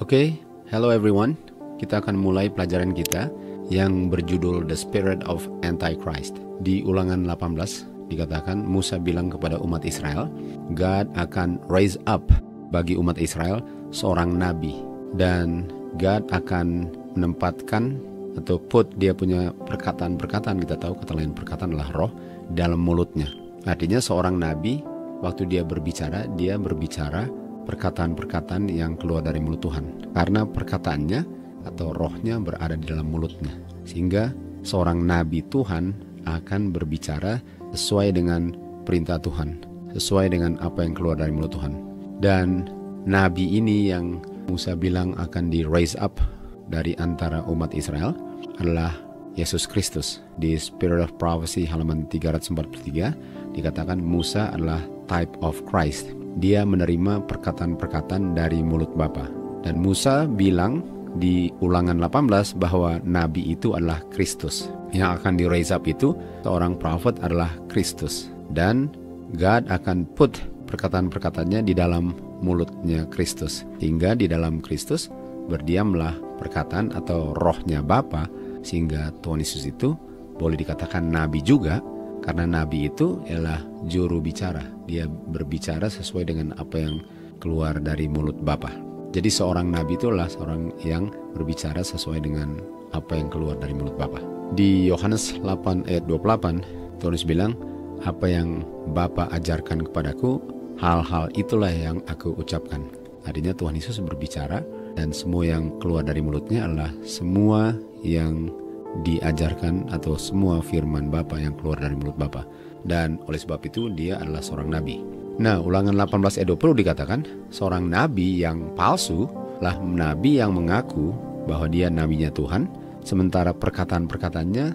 Oke, hello everyone. Kita akan mulai pelajaran kita yang berjudul The Spirit of Antichrist. Di Ulangan 18 dikatakan Musa bilang kepada umat Israel, God akan raise up bagi umat Israel seorang nabi, dan God akan menempatkan atau put dia punya perkataan-perkataan, kita tahu kata lain perkataan adalah roh, dalam mulutnya. Artinya seorang nabi waktu dia berbicara perkataan-perkataan yang keluar dari mulut Tuhan, karena perkataannya atau rohnya berada di dalam mulutnya, sehingga seorang nabi Tuhan akan berbicara sesuai dengan perintah Tuhan, sesuai dengan apa yang keluar dari mulut Tuhan. Dan nabi ini yang Musa bilang akan di raise up dari antara umat Israel adalah Yesus Kristus. Di Spirit of Prophecy halaman 343 dikatakan Musa adalah type of Christ. Dia menerima perkataan-perkataan dari mulut Bapa. Dan Musa bilang di Ulangan 18 bahwa nabi itu adalah Kristus. Yang akan di raise up itu seorang prophet adalah Kristus. Dan God akan put perkataan-perkataannya di dalam mulutnya Kristus. Hingga di dalam Kristus berdiamlah perkataan atau rohnya Bapa, sehingga Tuhan Yesus itu boleh dikatakan nabi juga. Karena nabi itu adalah juru bicara. Dia berbicara sesuai dengan apa yang keluar dari mulut Bapa. Jadi seorang nabi itu adalah seorang yang berbicara sesuai dengan apa yang keluar dari mulut Bapa. Di Yohanes 8 ayat 28, Tuhan Yesus bilang, apa yang Bapa ajarkan kepadaku, hal-hal itulah yang aku ucapkan. Artinya Tuhan Yesus berbicara, dan semua yang keluar dari mulutnya adalah semua yang diajarkan atau semua firman Bapa yang keluar dari mulut Bapa. Dan oleh sebab itu dia adalah seorang nabi. Nah, Ulangan 18 ayat 20 dikatakan seorang nabi yang palsu lah nabi yang mengaku bahwa dia nabinya Tuhan, sementara perkataan-perkataannya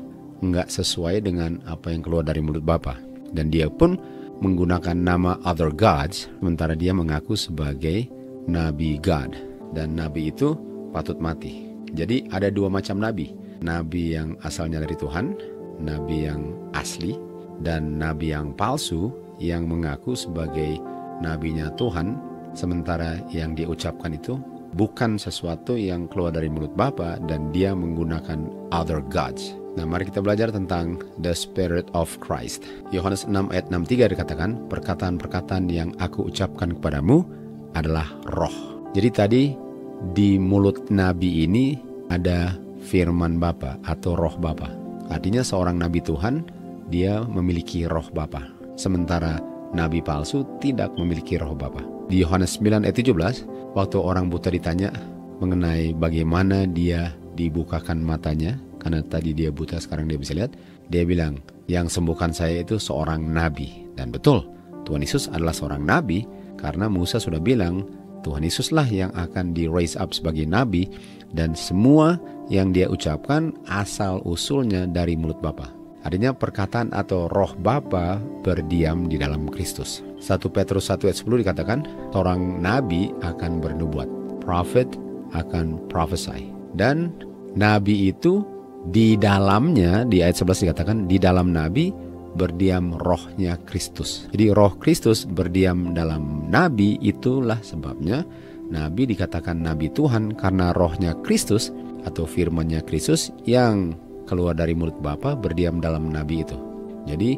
enggak sesuai dengan apa yang keluar dari mulut Bapa. Dan dia pun menggunakan nama other gods, sementara dia mengaku sebagai nabi God. Dan nabi itu patut mati. Jadi ada dua macam nabi. Nabi yang asalnya dari Tuhan, nabi yang asli, dan nabi yang palsu yang mengaku sebagai nabinya Tuhan, sementara yang dia ucapkan itu bukan sesuatu yang keluar dari mulut Bapa, dan dia menggunakan other gods. Nah, mari kita belajar tentang the Spirit of Christ. Yohanes 6 ayat 63 dikatakan, perkataan-perkataan yang aku ucapkan kepadamu adalah roh. Jadi tadi di mulut nabi ini ada firman Bapa atau roh Bapa. Artinya seorang nabi Tuhan, dia memiliki roh Bapa. Sementara nabi palsu tidak memiliki roh Bapa. Di Yohanes 9 ayat 17, waktu orang buta ditanya mengenai bagaimana dia dibukakan matanya, karena tadi dia buta, sekarang dia bisa lihat, dia bilang, yang sembuhkan saya itu seorang nabi. Dan betul, Tuhan Yesus adalah seorang nabi, karena Musa sudah bilang Tuhan Yesuslah yang akan di raise up sebagai nabi, dan semua yang dia ucapkan asal usulnya dari mulut Bapa. Artinya perkataan atau roh Bapa berdiam di dalam Kristus. 1 Petrus 1 ayat 10 dikatakan, seorang nabi akan bernubuat, prophet akan prophesy. Dan nabi itu di dalamnya, di ayat 11 dikatakan, di dalam nabi berdiam rohnya Kristus. Jadi roh Kristus berdiam dalam nabi, itulah sebabnya nabi dikatakan nabi Tuhan, karena rohnya Kristus atau firmannya Kristus yang keluar dari mulut Bapa berdiam dalam nabi itu. Jadi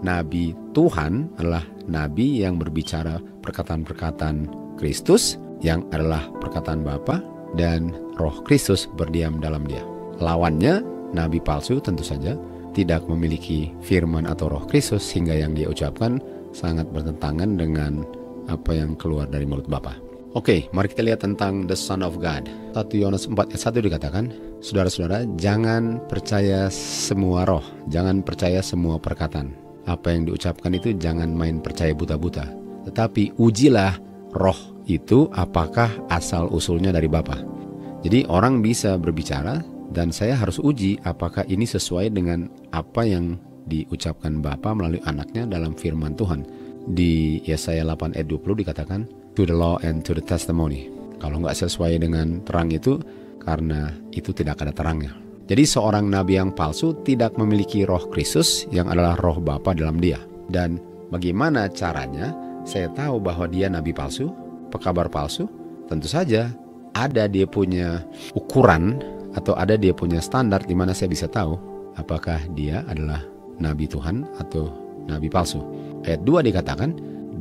nabi Tuhan adalah nabi yang berbicara perkataan-perkataan Kristus yang adalah perkataan Bapa, dan roh Kristus berdiam dalam dia. Lawannya nabi palsu tentu saja tidak memiliki firman atau roh Kristus, sehingga yang dia ucapkan sangat bertentangan dengan apa yang keluar dari mulut Bapa. Oke, mari kita lihat tentang the Son of God. 1 Yohanes 4 ayat 1 dikatakan, saudara-saudara, jangan percaya semua roh, jangan percaya semua perkataan. Apa yang diucapkan itu jangan main percaya buta-buta, tetapi ujilah roh itu apakah asal usulnya dari Bapa. Jadi orang bisa berbicara, dan saya harus uji apakah ini sesuai dengan apa yang diucapkan Bapa melalui anaknya dalam firman Tuhan. Di Yesaya 8 ayat 20 dikatakan, to the law and to the testimony. Kalau nggak sesuai dengan terang itu, karena itu tidak ada terangnya. Jadi seorang nabi yang palsu tidak memiliki roh Kristus yang adalah roh Bapa dalam dia. Dan bagaimana caranya saya tahu bahwa dia nabi palsu, pekabar palsu? Tentu saja ada dia punya ukuran atau ada dia punya standar di mana saya bisa tahu apakah dia adalah nabi Tuhan atau nabi palsu. Ayat 2 dikatakan,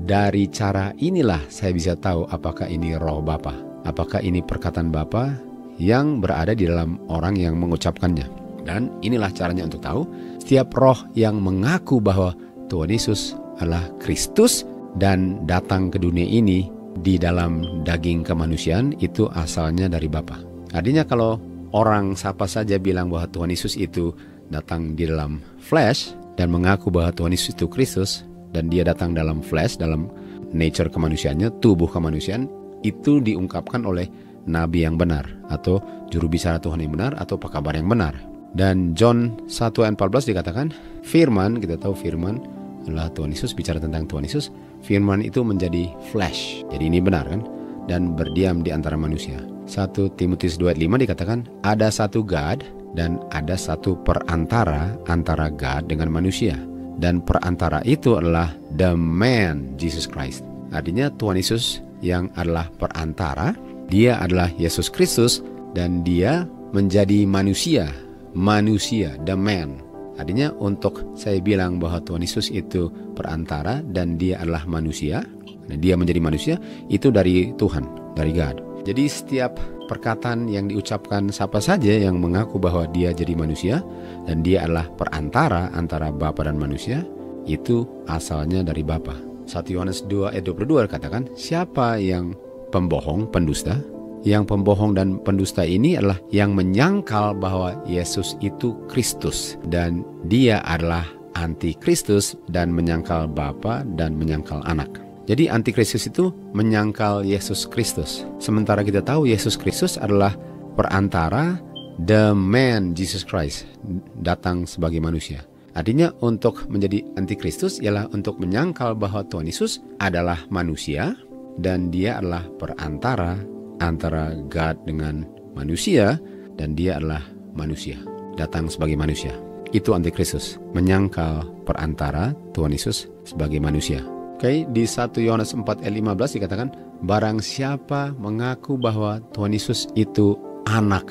dari cara inilah saya bisa tahu apakah ini roh Bapa, apakah ini perkataan Bapa yang berada di dalam orang yang mengucapkannya. Dan inilah caranya untuk tahu, setiap roh yang mengaku bahwa Tuhan Yesus adalah Kristus dan datang ke dunia ini di dalam daging kemanusiaan, itu asalnya dari Bapa. Artinya kalau orang siapa saja bilang bahwa Tuhan Yesus itu datang di dalam flesh dan mengaku bahwa Tuhan Yesus itu Kristus dan dia datang dalam flesh, dalam nature kemanusiaannya, tubuh kemanusiaan, itu diungkapkan oleh nabi yang benar atau juru bicara Tuhan yang benar atau pekabar yang benar. Dan John 1:14 dikatakan, firman, kita tahu firman adalah Tuhan Yesus, bicara tentang Tuhan Yesus, firman itu menjadi flesh. Jadi ini benar kan? Dan berdiam di antara manusia. 1 Timotius 2:5 dikatakan, ada satu God dan ada satu perantara antara God dengan manusia. Dan perantara itu adalah the man Jesus Christ. Artinya Tuhan Yesus yang adalah perantara, dia adalah Yesus Kristus dan dia menjadi manusia, the man. Artinya untuk saya bilang bahwa Tuhan Yesus itu perantara dan dia adalah manusia, dan dia menjadi manusia, itu dari Tuhan, dari God. Jadi setiap perkataan yang diucapkan siapa saja yang mengaku bahwa dia jadi manusia dan dia adalah perantara antara Bapa dan manusia, itu asalnya dari Bapa. 1 Yohanes 2:22 katakan, siapa yang pembohong, pendusta? Yang pembohong dan pendusta ini adalah yang menyangkal bahwa Yesus itu Kristus dan dia adalah antikristus dan menyangkal Bapa dan menyangkal Anak. Jadi antikristus itu menyangkal Yesus Kristus. Sementara kita tahu Yesus Kristus adalah perantara, the man Jesus Christ, datang sebagai manusia. Artinya untuk menjadi antikristus ialah untuk menyangkal bahwa Tuhan Yesus adalah manusia dan dia adalah perantara antara God dengan manusia dan dia adalah manusia, datang sebagai manusia. Itu antikristus, menyangkal perantara Tuhan Yesus sebagai manusia. Oke, di 1 Yohanes 4:15 dikatakan, barang siapa mengaku bahwa Tuhan Yesus itu anak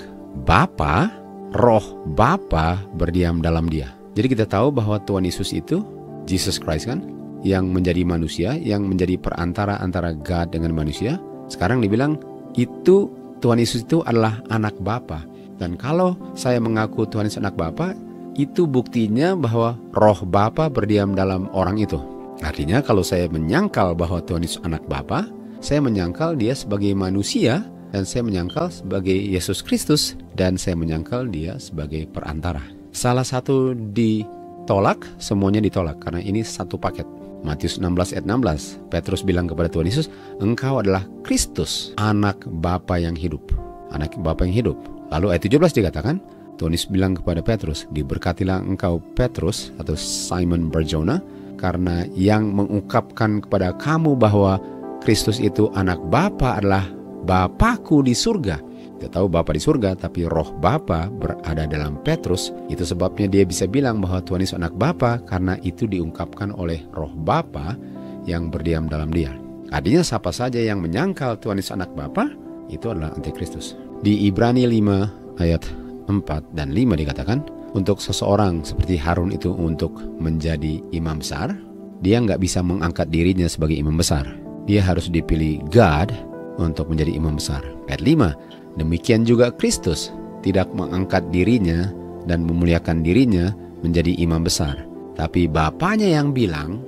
Bapa, roh Bapa berdiam dalam dia. Jadi kita tahu bahwa Tuhan Yesus itu Jesus Christ kan, yang menjadi manusia, yang menjadi perantara antara God dengan manusia. Sekarang dibilang itu Tuhan Yesus itu adalah anak Bapa. Dan kalau saya mengaku Tuhan Yesus anak Bapa, itu buktinya bahwa roh Bapa berdiam dalam orang itu. Artinya kalau saya menyangkal bahwa Tuhan Yesus anak Bapa, saya menyangkal dia sebagai manusia dan saya menyangkal sebagai Yesus Kristus dan saya menyangkal dia sebagai perantara. Salah satu ditolak, semuanya ditolak karena ini satu paket. Matius 16:16, Petrus bilang kepada Tuhan Yesus, engkau adalah Kristus, anak Bapa yang hidup. Anak Bapa yang hidup. Lalu ayat 17 dikatakan, Tuhan Yesus bilang kepada Petrus, diberkatilah engkau Petrus atau Simon Barjona, karena yang mengungkapkan kepada kamu bahwa Kristus itu anak Bapa adalah Bapakku di surga. Kita tahu Bapa di surga, tapi roh Bapa berada dalam Petrus. Itu sebabnya dia bisa bilang bahwa Tuhan Yesus anak Bapa, karena itu diungkapkan oleh roh Bapa yang berdiam dalam dia. Artinya siapa saja yang menyangkal Tuhan Yesus anak Bapa, itu adalah antikristus. Di Ibrani 5 ayat 4 dan 5 dikatakan, untuk seseorang seperti Harun itu untuk menjadi imam besar, dia nggak bisa mengangkat dirinya sebagai imam besar. Dia harus dipilih God untuk menjadi imam besar. Ayat 5, demikian juga Kristus tidak mengangkat dirinya dan memuliakan dirinya menjadi imam besar. Tapi Bapaknya yang bilang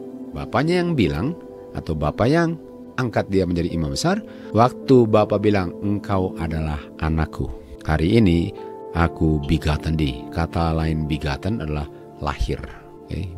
atau Bapa yang angkat dia menjadi imam besar, waktu Bapa bilang, engkau adalah anakku, hari ini aku begotten thee. Kata lain begotten adalah lahir.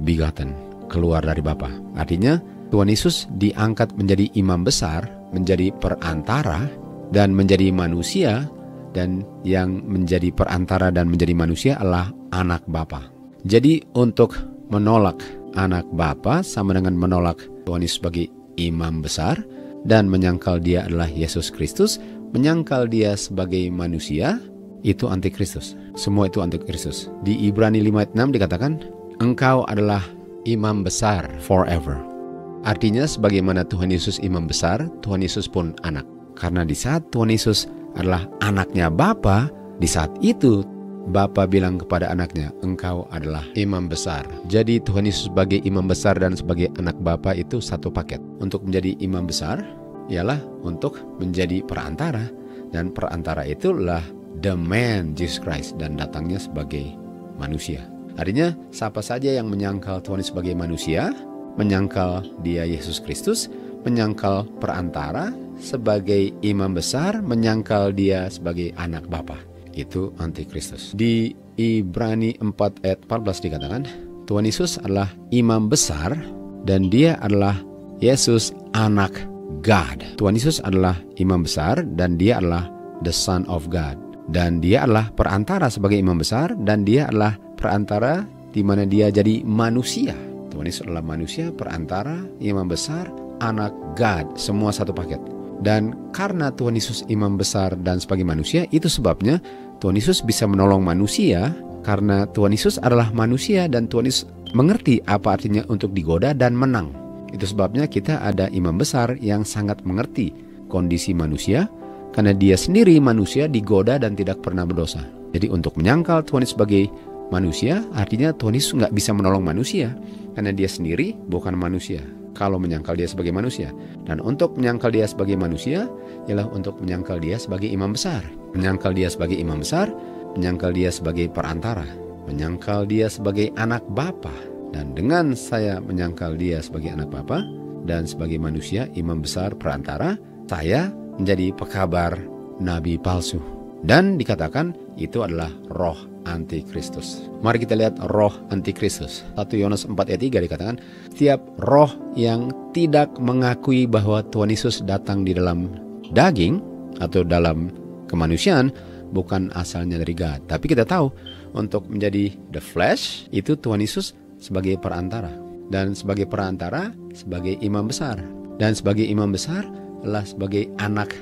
Begotten, keluar dari Bapa. Artinya Tuhan Yesus diangkat menjadi imam besar, menjadi perantara dan menjadi manusia, dan yang menjadi perantara dan menjadi manusia adalah anak Bapa. Jadi untuk menolak anak Bapa sama dengan menolak Tuhan Yesus sebagai imam besar dan menyangkal dia adalah Yesus Kristus, menyangkal dia sebagai manusia, itu antikristus. Semua itu antikristus. Di Ibrani 5 ayat 6 dikatakan, engkau adalah imam besar forever. Artinya sebagaimana Tuhan Yesus imam besar, Tuhan Yesus pun anak. Karena di saat Tuhan Yesus adalah anaknya Bapa, di saat itu Bapa bilang kepada anaknya, engkau adalah imam besar. Jadi Tuhan Yesus sebagai imam besar dan sebagai anak Bapa itu satu paket. Untuk menjadi imam besar ialah untuk menjadi perantara, dan perantara itulah the man Jesus Christ, dan datangnya sebagai manusia. Artinya siapa saja yang menyangkal Tuhan Yesus sebagai manusia, menyangkal dia Yesus Kristus, menyangkal perantara sebagai imam besar, menyangkal dia sebagai anak Bapa, itu antikristus. Di Ibrani 4 ayat 14 dikatakan, Tuhan Yesus adalah imam besar dan dia adalah Yesus anak God. Tuhan Yesus adalah imam besar dan dia adalah the Son of God. Dan dia adalah perantara sebagai imam besar, dan dia adalah perantara di mana dia jadi manusia. Tuhan Yesus adalah manusia, perantara, imam besar, anak God, semua satu paket. Dan karena Tuhan Yesus imam besar dan sebagai manusia, itu sebabnya Tuhan Yesus bisa menolong manusia, karena Tuhan Yesus adalah manusia dan Tuhan Yesus mengerti apa artinya untuk digoda dan menang. Itu sebabnya kita ada imam besar yang sangat mengerti kondisi manusia, karena dia sendiri manusia digoda dan tidak pernah berdosa. Jadi untuk menyangkal Tuhan Yesus sebagai manusia, artinya Tuhan Yesus nggak bisa menolong manusia, karena dia sendiri bukan manusia kalau menyangkal dia sebagai manusia. Dan untuk menyangkal dia sebagai manusia ialah untuk menyangkal dia sebagai imam besar. Menyangkal dia sebagai imam besar, menyangkal dia sebagai perantara, menyangkal dia sebagai anak Bapa. Dan dengan saya menyangkal dia sebagai anak Bapa dan sebagai manusia, imam besar, perantara, saya menjadi pekabar nabi palsu. Dan dikatakan itu adalah roh antikristus. Mari kita lihat roh antikristus. 1 Yohanes 4 ayat 3 dikatakan, setiap roh yang tidak mengakui bahwa Tuhan Yesus datang di dalam daging atau dalam kemanusiaan bukan asalnya dari God. Tapi kita tahu untuk menjadi the flesh itu Tuhan Yesus sebagai perantara, dan sebagai perantara sebagai imam besar, dan sebagai imam besar adalah sebagai anak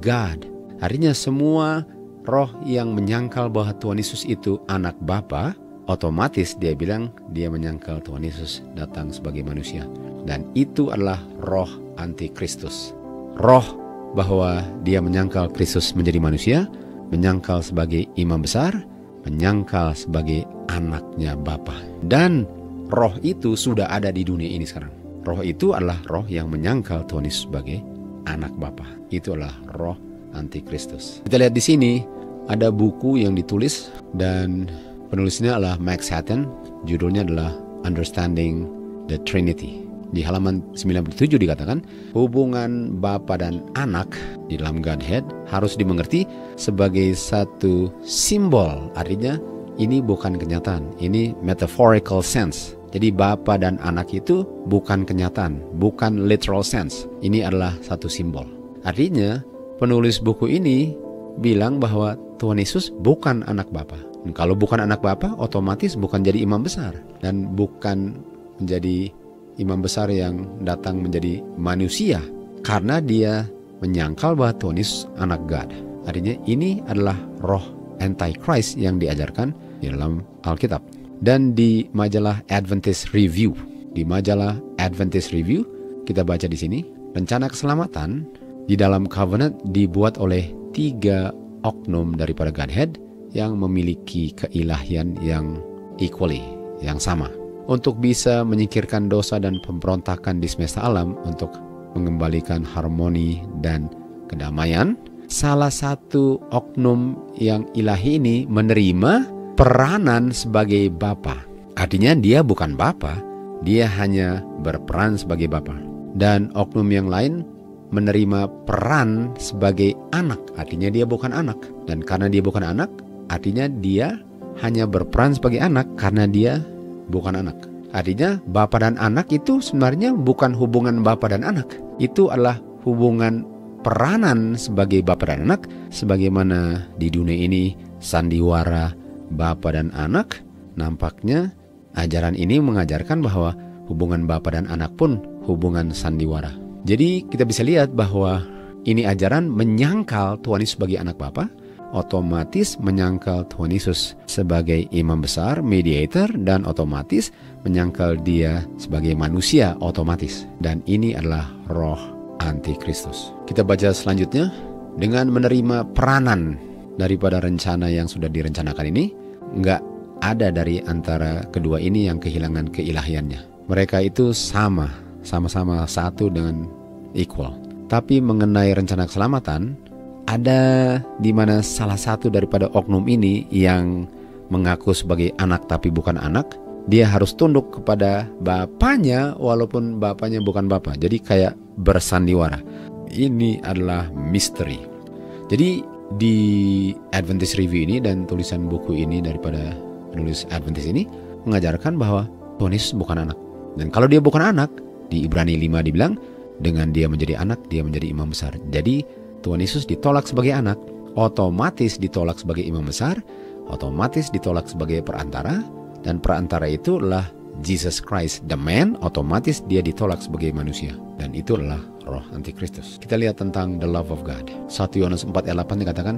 God. Artinya semua roh yang menyangkal bahwa Tuhan Yesus itu anak Bapa, otomatis dia bilang dia menyangkal Tuhan Yesus datang sebagai manusia. Dan itu adalah roh antikristus. Roh bahwa dia menyangkal Kristus menjadi manusia, menyangkal sebagai imam besar, menyangkal sebagai anaknya Bapa. Dan roh itu sudah ada di dunia ini sekarang. Roh itu adalah roh yang menyangkal Tuhan Yesus sebagai anak Bapa. Itu adalah roh antikristus. Kita lihat di sini ada buku yang ditulis dan penulisnya adalah Max Hatton. Judulnya adalah Understanding the Trinity. Di halaman 97 dikatakan, hubungan Bapa dan anak di dalam Godhead harus dimengerti sebagai satu simbol. Artinya ini bukan kenyataan, ini metaphorical sense. Jadi Bapa dan anak itu bukan kenyataan, bukan literal sense. Ini adalah satu simbol. Artinya penulis buku ini bilang bahwa Tuhan Yesus bukan anak Bapa. Dan kalau bukan anak Bapa, otomatis bukan jadi imam besar. Dan bukan menjadi imam besar yang datang menjadi manusia, karena dia menyangkal bahwa Tuhan Yesus anak God. Artinya ini adalah roh Antichrist yang diajarkan di dalam Alkitab. Dan di majalah Adventist Review, kita baca di sini, rencana keselamatan di dalam covenant dibuat oleh 3 oknum daripada Godhead yang memiliki keilahian yang equally, yang sama, untuk bisa menyingkirkan dosa dan pemberontakan di semesta alam, untuk mengembalikan harmoni dan kedamaian. Salah satu oknum yang ilahi ini menerima peranan sebagai Bapa. Artinya dia bukan Bapa, dia hanya berperan sebagai Bapa. Dan oknum yang lain menerima peran sebagai anak, artinya dia bukan anak. Dan karena dia bukan anak, artinya dia hanya berperan sebagai anak karena dia bukan anak. Artinya Bapa dan anak itu sebenarnya bukan hubungan Bapa dan anak. Itu adalah hubungan peranan sebagai Bapa dan anak, sebagaimana di dunia ini sandiwara Bapa dan anak. Nampaknya ajaran ini mengajarkan bahwa hubungan Bapa dan anak pun hubungan sandiwara. Jadi kita bisa lihat bahwa ini ajaran menyangkal Tuhan Yesus sebagai anak Bapa, otomatis menyangkal Tuhan Yesus sebagai imam besar, mediator, dan otomatis menyangkal dia sebagai manusia otomatis. Dan ini adalah roh antikristus. Kita baca selanjutnya dengan menerima peranan daripada rencana yang sudah direncanakan ini, nggak ada dari antara kedua ini yang kehilangan keilahiannya. Mereka itu sama-sama satu dengan equal. Tapi mengenai rencana keselamatan, ada di mana salah satu daripada oknum ini yang mengaku sebagai anak tapi bukan anak, dia harus tunduk kepada bapaknya walaupun bapaknya bukan bapak. Jadi kayak bersandiwara. Ini adalah misteri. Jadi di Adventist Review ini dan tulisan buku ini daripada penulis Adventist ini mengajarkan bahwa Tuhan Yesus bukan anak. Dan kalau dia bukan anak, di Ibrani 5 dibilang, dengan dia menjadi anak, dia menjadi imam besar. Jadi Tuhan Yesus ditolak sebagai anak, otomatis ditolak sebagai imam besar, otomatis ditolak sebagai perantara, dan perantara itu adalah Jesus Christ, the man, otomatis dia ditolak sebagai manusia. Dan itu adalah roh antikristus. Kita lihat tentang the love of God. 1 Yohanes 4 ayat 8 dikatakan,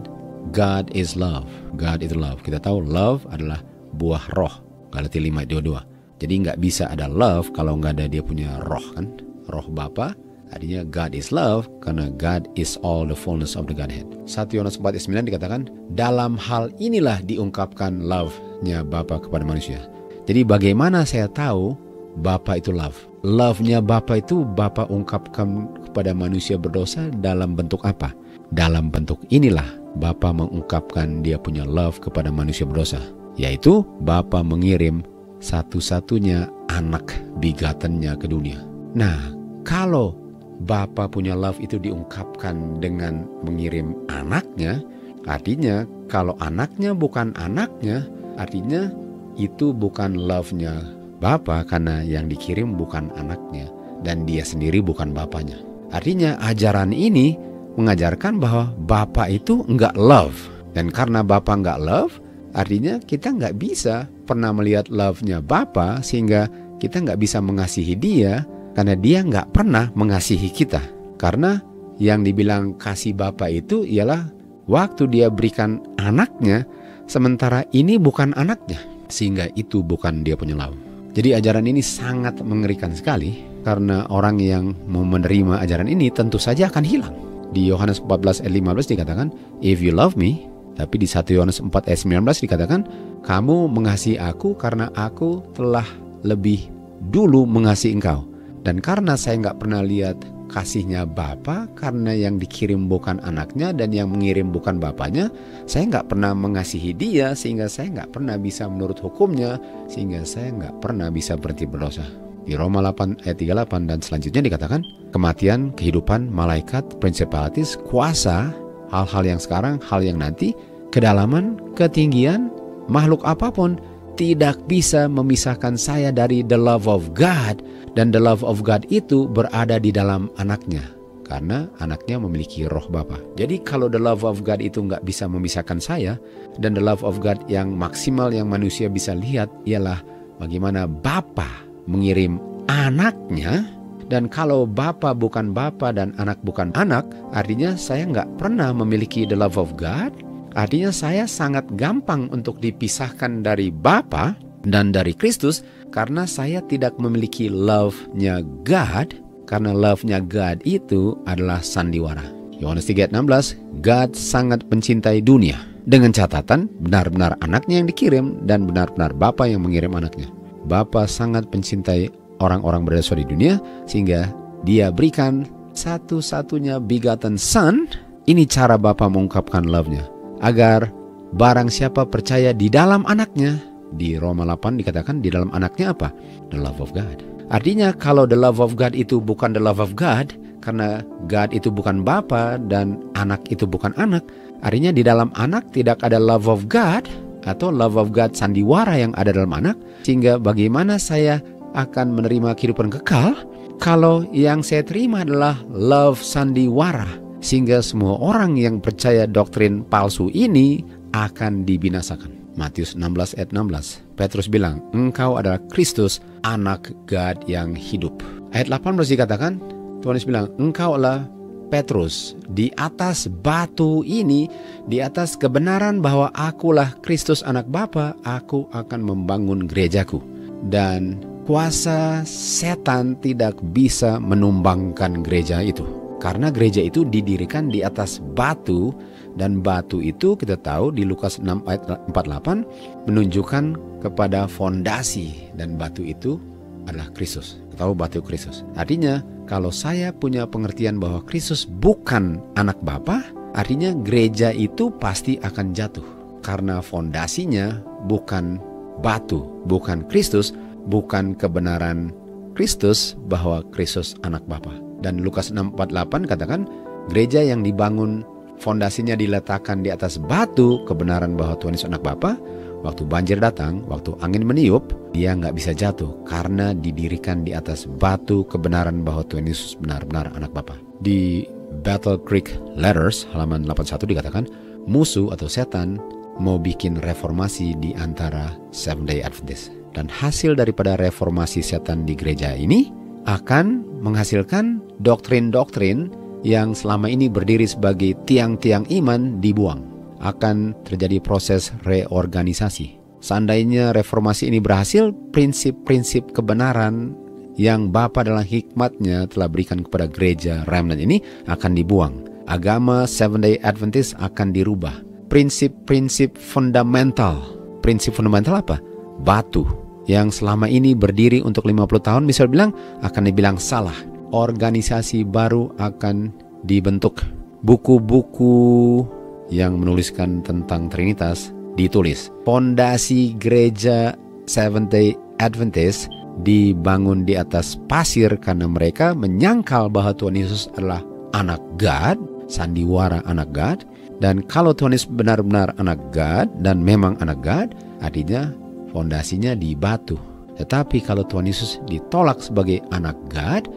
God is love. God is love. Kita tahu love adalah buah roh. Galatia 5 ayat 22. Jadi nggak bisa ada love kalau nggak ada dia punya roh kan. Roh Bapa. Artinya God is love karena God is all the fullness of the Godhead. 1 Yohanes 4 ayat 9 dikatakan, dalam hal inilah diungkapkan love-nya Bapa kepada manusia. Jadi bagaimana saya tahu Bapa itu love? Love-nya Bapa itu Bapa ungkapkan kepada manusia berdosa dalam bentuk apa? Dalam bentuk inilah Bapa mengungkapkan dia punya love kepada manusia berdosa. Yaitu Bapa mengirim satu-satunya anak bigatannya ke dunia. Nah, kalau Bapa punya love itu diungkapkan dengan mengirim anaknya, artinya kalau anaknya bukan anaknya, artinya itu bukan love-nya Bapa karena yang dikirim bukan anaknya dan dia sendiri bukan bapaknya. Artinya ajaran ini mengajarkan bahwa Bapa itu enggak love. Dan karena Bapa enggak love, artinya kita enggak bisa pernah melihat love-nya Bapa sehingga kita enggak bisa mengasihi dia karena dia enggak pernah mengasihi kita. Karena yang dibilang kasih Bapa itu ialah waktu dia berikan anaknya, sementara ini bukan anaknya. Sehingga itu bukan dia punya love. Jadi ajaran ini sangat mengerikan sekali karena orang yang mau menerima ajaran ini tentu saja akan hilang. Di Yohanes 14 ayat 15 dikatakan, if you love me. Tapi di 1 Yohanes 4 ayat 19 dikatakan, kamu mengasihi aku karena aku telah lebih dulu mengasihi engkau. Dan karena saya nggak pernah lihat kasihnya Bapa, karena yang dikirim bukan anaknya dan yang mengirim bukan bapaknya, saya nggak pernah mengasihi dia sehingga saya nggak pernah bisa menurut hukumnya, sehingga saya nggak pernah bisa berhenti berdosa. Di Roma 8 ayat 38 dan selanjutnya dikatakan, kematian, kehidupan, malaikat, principalities, kuasa, hal-hal yang sekarang, hal yang nanti, kedalaman, ketinggian, makhluk apapun tidak bisa memisahkan saya dari the love of God. Dan the love of God itu berada di dalam anaknya. Karena anaknya memiliki roh Bapa. Jadi kalau the love of God itu nggak bisa memisahkan saya. Dan the love of God yang maksimal yang manusia bisa lihat ialah bagaimana Bapa mengirim anaknya. Dan kalau Bapa bukan Bapa dan anak bukan anak, artinya saya nggak pernah memiliki the love of God. Artinya saya sangat gampang untuk dipisahkan dari Bapa dan dari Kristus karena saya tidak memiliki love-nya God, karena love-nya God itu adalah sandiwara. Yohanes 3 ayat 16, God sangat mencintai dunia dengan catatan benar-benar anaknya yang dikirim dan benar-benar Bapa yang mengirim anaknya. Bapa sangat mencintai orang-orang berdosa di dunia sehingga dia berikan satu-satunya begotten Son. Ini cara Bapa mengungkapkan love-nya agar barang siapa percaya di dalam anaknya. Di Roma 8 dikatakan di dalam anaknya apa? The love of God. Artinya kalau the love of God itu bukan the love of God, karena God itu bukan Bapa dan anak itu bukan anak, artinya di dalam anak tidak ada love of God atau love of God sandiwara yang ada dalam anak. Sehingga bagaimana saya akan menerima kehidupan kekal kalau yang saya terima adalah love sandiwara. Sehingga semua orang yang percaya doktrin palsu ini akan dibinasakan. Matius 16 ayat 16. Petrus bilang, engkau adalah Kristus, anak God yang hidup. Ayat 18 dikatakan, Tuhan Yesus bilang, engkau adalah Petrus. Di atas batu ini, di atas kebenaran bahwa akulah Kristus anak Bapa, aku akan membangun gerejaku. Dan kuasa setan tidak bisa menumbangkan gereja itu. Karena gereja itu didirikan di atas batu, dan batu itu kita tahu di Lukas 6 ayat 48 menunjukkan kepada fondasi, dan batu itu adalah Kristus. Kita tahu batu Kristus. Artinya kalau saya punya pengertian bahwa Kristus bukan anak Bapa, artinya gereja itu pasti akan jatuh. Karena fondasinya bukan batu, bukan Kristus, bukan kebenaran Kristus bahwa Kristus anak Bapa. Dan Lukas 6:48 katakan gereja yang dibangun fondasinya diletakkan di atas batu kebenaran bahwa Tuhan Yesus anak Bapa, waktu banjir datang, waktu angin meniup, dia nggak bisa jatuh karena didirikan di atas batu kebenaran bahwa Tuhan Yesus benar-benar anak Bapa. Di Battle Creek Letters halaman 81 dikatakan musuh atau setan mau bikin reformasi di antara Seventh Day Adventist. Dan hasil daripada reformasi setan di gereja ini akan menghasilkan doktrin-doktrin yang selama ini berdiri sebagai tiang-tiang iman dibuang. Akan terjadi proses reorganisasi. Seandainya reformasi ini berhasil, prinsip-prinsip kebenaran yang Bapa dalam hikmatnya telah berikan kepada gereja remnant ini akan dibuang. Agama Seventh Day Adventist akan dirubah. Prinsip-prinsip fundamental. Prinsip fundamental apa? Batu yang selama ini berdiri untuk 50 tahun bisa bilang akan dibilang salah. Organisasi baru akan dibentuk. Buku-buku yang menuliskan tentang Trinitas ditulis. Fondasi gereja Seventh Day Adventist dibangun di atas pasir karena mereka menyangkal bahwa Tuhan Yesus adalah anak God, sandiwara anak God. Dan kalau Tuhan Yesus benar-benar anak God dan memang anak God, artinya fondasinya di batu. Tetapi kalau Tuhan Yesus ditolak sebagai anak God,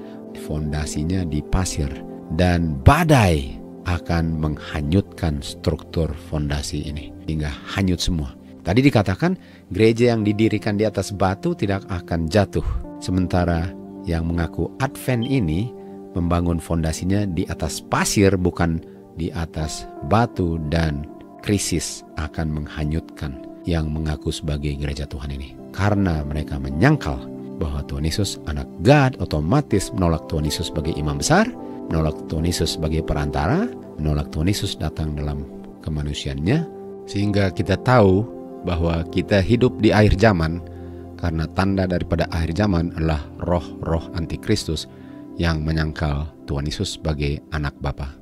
fondasinya di pasir. Dan badai akan menghanyutkan struktur fondasi ini hingga hanyut semua. Tadi dikatakan gereja yang didirikan di atas batu tidak akan jatuh. Sementara yang mengaku Advent ini membangun fondasinya di atas pasir bukan di atas batu, dan krisis akan menghanyutkan yang mengaku sebagai gereja Tuhan ini. Karena mereka menyangkal bahwa Tuhan Yesus anak God, otomatis menolak Tuhan Yesus sebagai imam besar, menolak Tuhan Yesus sebagai perantara, menolak Tuhan Yesus datang dalam kemanusiaannya. Sehingga kita tahu bahwa kita hidup di akhir zaman, karena tanda daripada akhir zaman adalah roh-roh antikristus yang menyangkal Tuhan Yesus sebagai anak Bapa.